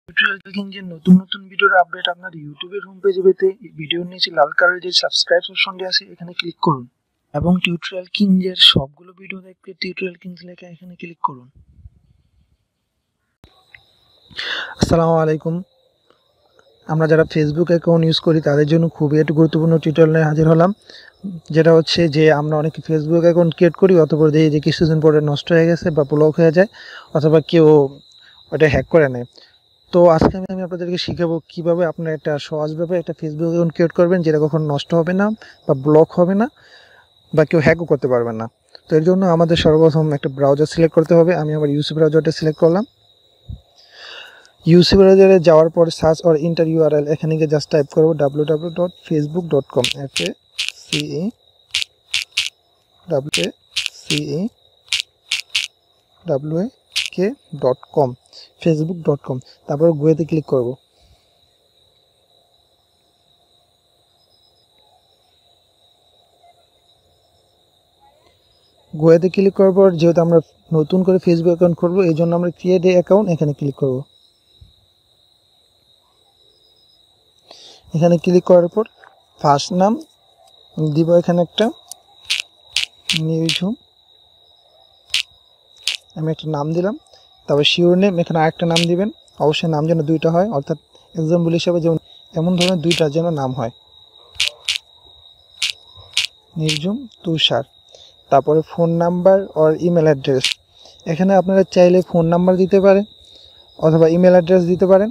Tutorial দেখেন যে নতুন নতুন ভিডিওর আপডেট আপনার ইউটিউবের হোম পেজে পেতে ভিডিওর নিচে লাল কালারের যে সাবস্ক্রাইব অপশনটি আছে এখানে ক্লিক করুন এবং টিউটোরিয়াল কিংসের সবগুলো ভিডিও দেখতে টিউটোরিয়াল কিংস লেখা এখানে ক্লিক করুন। আসসালামু আলাইকুম। আমরা যারা ফেসবুক অ্যাকাউন্ট ইউজ করি তাদের জন্য খুবই একটা গুরুত্বপূর্ণ টিউটোরিয়াল নিয়ে হাজির হলাম, যেটা হচ্ছে যে আমরা অনেকে ফেসবুক অ্যাকাউন্ট ক্রিয়েট করি, অতঃপর দেখি যে কিছুদিন পরে নষ্ট হয়ে গেছে বা ব্লক হয়ে যায় অথবা কেউ ওটা হ্যাক করে নেয়। তো আজকে আমি আপনাদেরকে শিখাবো কিভাবে আপনারা একটা সহজভাবে একটা ফেসবুক অ্যাকাউন্ট ক্রিয়েট করবেন যেটা কখনো নষ্ট হবে না বা ব্লক হবে না বা কেউ হ্যাকও করতে পারবে না। তো এর জন্য আমাদের সর্বপ্রথম একটা ব্রাউজার সিলেক্ট করতে হবে। আমি আমার ইউসি ব্রাউজারটা সিলেক্ট করলাম। ইউসি ব্রাউজারে যাওয়ার পর সার্চ অর ইন্টার ইউআরএল এখানে গিয়ে জাস্ট টাইপ করবো www.facebook.com facebook.com facebook.com তারপর গোয়েতে ক্লিক করব। গোয়েতে ক্লিক করার পর যেহেতু আমরা নতুন করে ফেসবুক অ্যাকাউন্ট করব এই জন্য আমরা ক্রিয়েট এ অ্যাকাউন্ট এখানে ক্লিক করব। এখানে ক্লিক করার পর ফার্স্ট নাম দিব, এখানে একটা নিউজুম আমি একটা নাম দিলাম। তারপর শিওর নেম এখানে আরেকটা নাম দিবেন, অবশ্যই নাম যেন দুইটা হয়, অর্থাৎ এক্সাম্পল হিসেবে যেমন এমন ধরনের দুইটা যেন নাম হয়, নির্ঝুম তুষার। তারপরে phone number or email address, এখানে আপনারা চাইলে ফোন নাম্বার দিতে পারেন অথবা ইমেল অ্যাড্রেস দিতে পারেন,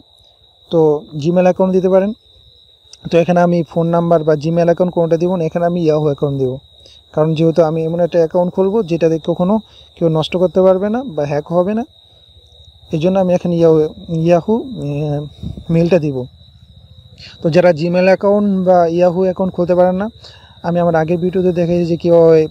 তো জিমেল অ্যাকাউন্ট দিতে পারেন। তো এখানে আমি ফোন নাম্বার বা জিমেল অ্যাকাউন্ট কোনটা দিব না, এখানে আমি ইয়াহু অ্যাকাউন্ট দেবো, কারণ যেহেতু আমি এমন একটা অ্যাকাউন্ট খুলবো যেটাতে কখনো কেউ নষ্ট করতে পারবে না বা হ্যাক হবে না, এই জন্য আমি এখানে ইয়াহু মেলটা দিব। তো যারা জিমেল অ্যাকাউন্ট বা ইয়াহু অ্যাকাউন্ট খুলতে পারেন না, আমি আমার আগের ভিডিওতে দেখেছি যে কীভাবে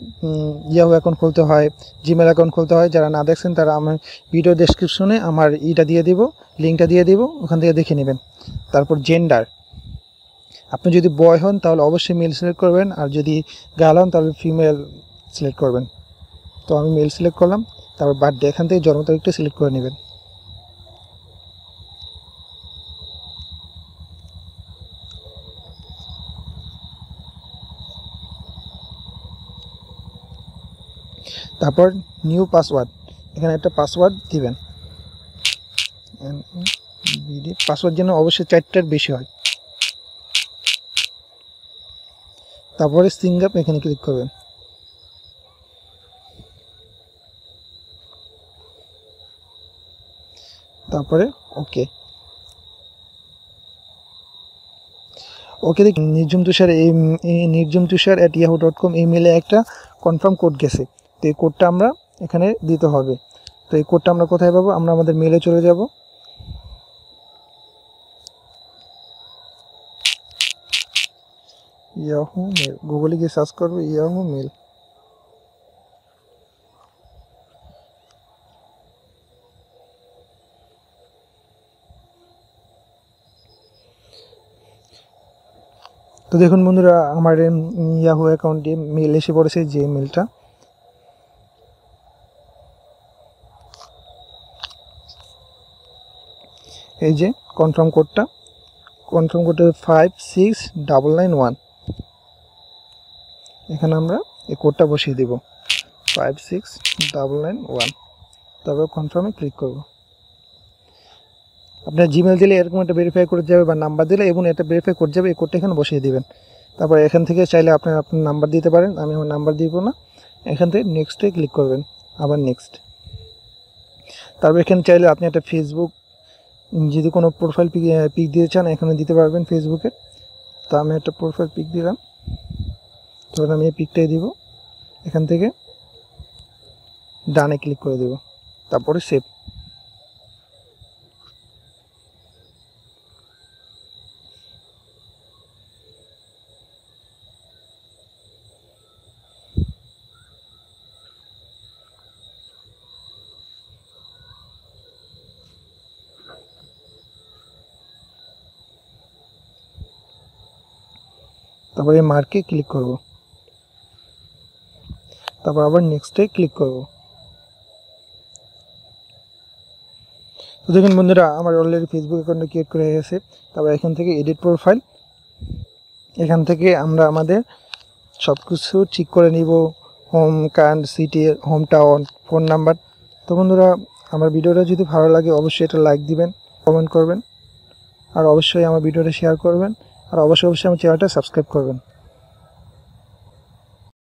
ইয়াহু অ্যাকাউন্ট খুলতে হয়, জিমেল অ্যাকাউন্ট খুলতে হয়। যারা না দেখছেন তারা আমার ভিডিও ডেসক্রিপশনে আমার দিয়ে দিব, লিঙ্কটা দিয়ে দিব, ওখান থেকে দেখে নেবেন। তারপর জেন্ডার, আপনি যদি বয় হন তাহলে অবশ্যই মেল সিলেক্ট করবেন, আর যদি গার্ল হন তাহলে ফিমেল সিলেক্ট করবেন। তো আমি মেল সিলেক্ট করলাম। তারপর বার্থডে, এখান থেকে জন্ম তারিখটা সিলেক্ট করে নেবেন। তারপর নিউ পাসওয়ার্ড, এখানে একটা পাসওয়ার্ড দিবেন। পাসওয়ার্ড যেন অবশ্যই 4টার বেশি হয়। তারপরে সিঙ্গাপ এখানে ক্লিক করবেন। তারপরে ওকে দেখ নির্ঝুম তুষার এই নির্ঝুম তুষার @yahoo.com এই মেলে একটা কনফার্ম কোড গেছে। তো এই কোডটা আমরা এখানে দিতে হবে। তো এই কোডটা আমরা কোথায় পাবো? আমরা আমাদের মেলে চলে যাব। ইয়াহু মেল, গুগলে গিয়ে সার্চ করবো ইয়াহু মেল। তো দেখুন বন্ধুরা, আমার ইয়াহু অ্যাকাউন্টে মেল এসে পড়েছে, যে মেলটা এই যে কনফার্ম কোডটা 56991। এখানে আমরা এই কোডটা বসিয়ে দিব 56991। তারপর কনফার্মে ক্লিক করব। আপনার জিমেল দিলে এরকম একটা ভেরিফাই করে যাবে বা নাম্বার দিলে এবং এটা ভেরিফাই করে যাবে, এই কোডটা এখানে বসিয়ে দিবেন। তারপর এখান থেকে চাইলে আপনার নাম্বার দিতে পারেন, আমি আমার নাম্বার দিব না। এখান থেকে নেক্সটে ক্লিক করবেন, আবার নেক্সট। তারপর এখানে চাইলে আপনি একটা ফেসবুক যদি কোনো প্রোফাইল পিক দিতে চান এখানে দিতে পারবেন ফেসবুকের। তো আমি একটা প্রোফাইল পিক দিলাম, তখন আমি এই পিকটাই দিব। এখান থেকে ডানে ক্লিক করে দেব, তারপরে সেভ। তারপরে মার্কে ক্লিক করব, তারপর আবার নেক্সটে ক্লিক করব। তো দেখুন বন্ধুরা, আমার অলরেডি ফেসবুক অ্যাকাউন্ট ক্রিয়েট করে গেছে। তারপর এখান থেকে এডিট প্রোফাইল, এখান থেকে আমরা আমাদের সব কিছু ঠিক করে নিব, হোম কান্ট, city, home town, phone number. তো বন্ধুরা, আমার ভিডিওটা যদি ভালো লাগে অবশ্যই এটা লাইক দিবেন, কমেন্ট করবেন, আর অবশ্যই আমার ভিডিওটা শেয়ার করবেন, আর অবশ্যই আমার চ্যানেলটা সাবস্ক্রাইব করবেন।